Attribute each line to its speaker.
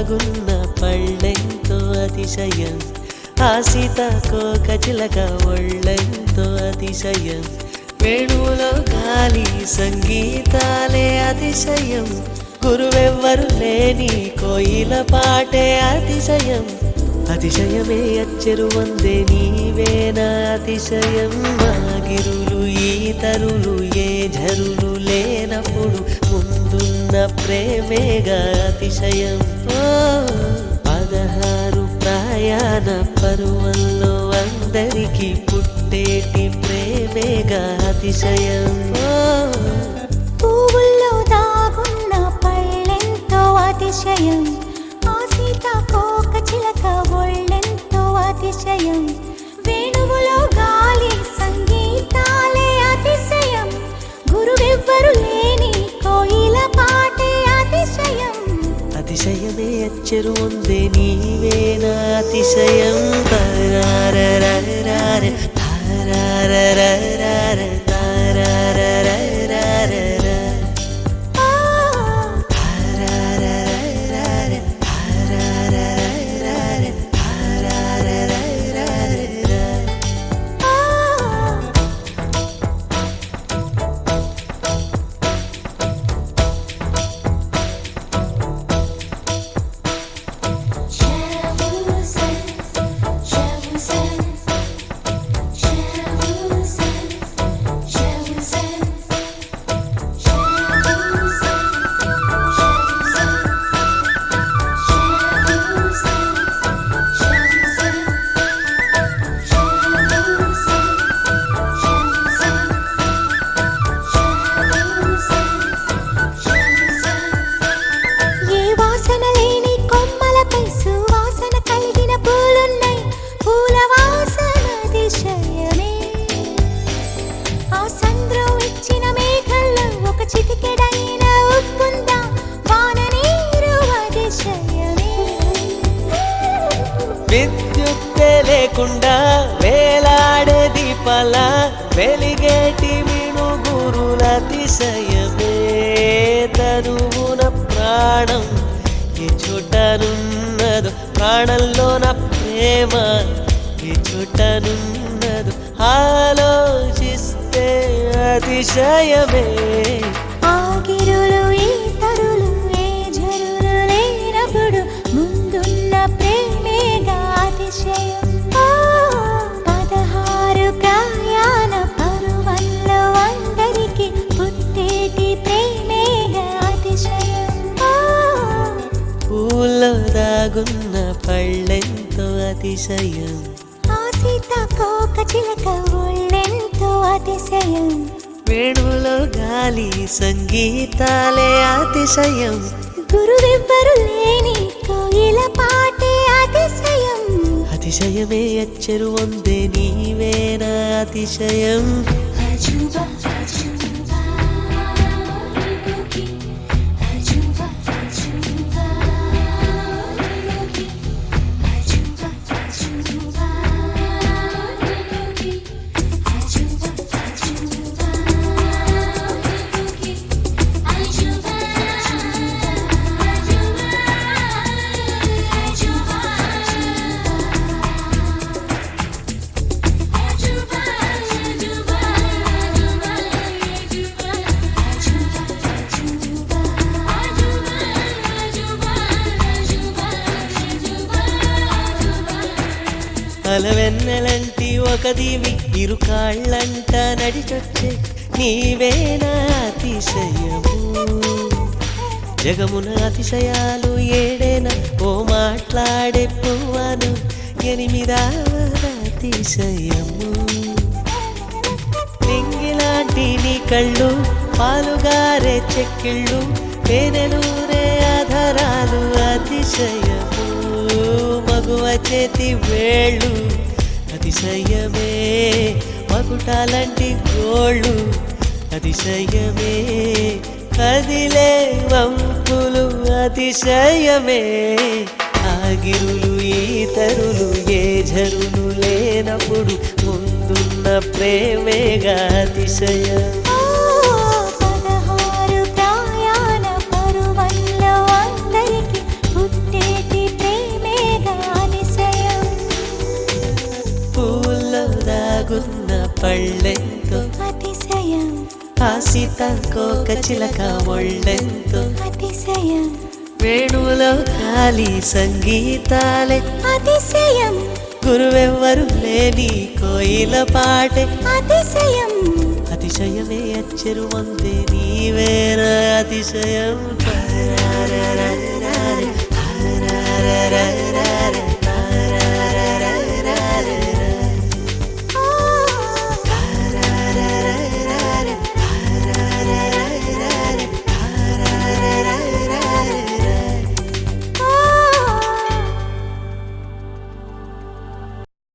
Speaker 1: దాగున్న పళ్ళెంతో అతిశయం ఆ సీతాకోక చిలక ఒళ్ళెంతో అతిశయం వేణువులో గాలి సంగీతాలే అతిశయం గురువెవ్వరు లేని కోయిల పాటే అతిశయం అతిశయమే అచ్చెరు వందే నీవేనా అతిశయం మాగిరులు ఈతరులు ఏ ఝరులు లేనప్పుడు ముందున్న ప్రేమేగా అతిశయం 16 ప్రయాణ పరువల్లో అందరికీ పుట్టేటి ప్రేమేగా అతిశయం
Speaker 2: పువ్వుల్లో దాగున్న పళ్ళెంతో అతిశయం ఆ సీతాకోక చిలక ఒళ్ళెంతో అతిశయం వేణువులో గాలి సంగీతాలే అతిశయం గురువెవ్వరు లేని కోయిల పాటే అతిశయం
Speaker 1: అతిశయమే అచ్చెరు వందే నీవేనా అతిశయం తారారరారే తారారరారే తారారరారే విద్యుత్తే లేకుండా వేలాడే దీపాల వెలిగేటి మినుగురుల అతిశయమే తనువున ప్రాణం ఏ చోటనున్నదో ప్రాణంలోన ప్రేమ ఏ చోటనున్నదో ఆలోచిస్తే అతిశయమే
Speaker 2: ఆగిరులు ఈతరులు ఏ ఝరులు లేనప్పుడు ముందున్న ప్రేమేగా అతిశయం 16 ప్రయాణ పరువల్లో అందరికీ పుట్టేటి ప్రేమేగా అతిశయం
Speaker 1: పూల్లో దాగున్న పళ్ళెంతో అతిశయం
Speaker 2: ఆ సీతాకోక చిలక ఒళ్ళెంతో అతిశయం
Speaker 1: వేణువులో గాలి సంగీతాలే అతిశయం
Speaker 2: గురువెవ్వరు లేని కోయిల పాటే అతిశయం
Speaker 1: అతిశయమే అచ్చెరు వందే నీవేనా అతిశయం అలవెన్నెలంటి ఒక దీవి ఇరు కాళ్ళంట నడిచొచ్చే నీవేనా అతిశయము జగమున అతిశయాలు ఏడేనా ఓ మాట్లాడే పువ్వను 8వ అతిశయము నింగిలాంటి నీ కళ్ళు పాలుగారే చెక్కిళ్ళు తేనెలూరే ఆధారాలు అతిశయము మగువ చేతి వేళ్ళు అతిశయమే మకుటాలంటి గోళ్ళు అతిశయమే కదిలే వంపులు అతిశయమే ఆగిరులు ఈతరులు ఏ ఝరులు లేనప్పుడు ముందున్న ప్రేమేగా అతిశయం
Speaker 2: 16 ప్రయాణ పరువల్లో అందరికీ పుట్టే
Speaker 1: కోక చిలక ఒళ్ళెంతో
Speaker 2: అతిశయం
Speaker 1: వేణువులో గాలి సంగీతాలే
Speaker 2: అతిశయం
Speaker 1: గురువెవ్వరు లేని కోయిల పాటే
Speaker 2: అతిశయం
Speaker 1: అతిశయమే అచ్చరు వంతే నీవేనా అతిశయం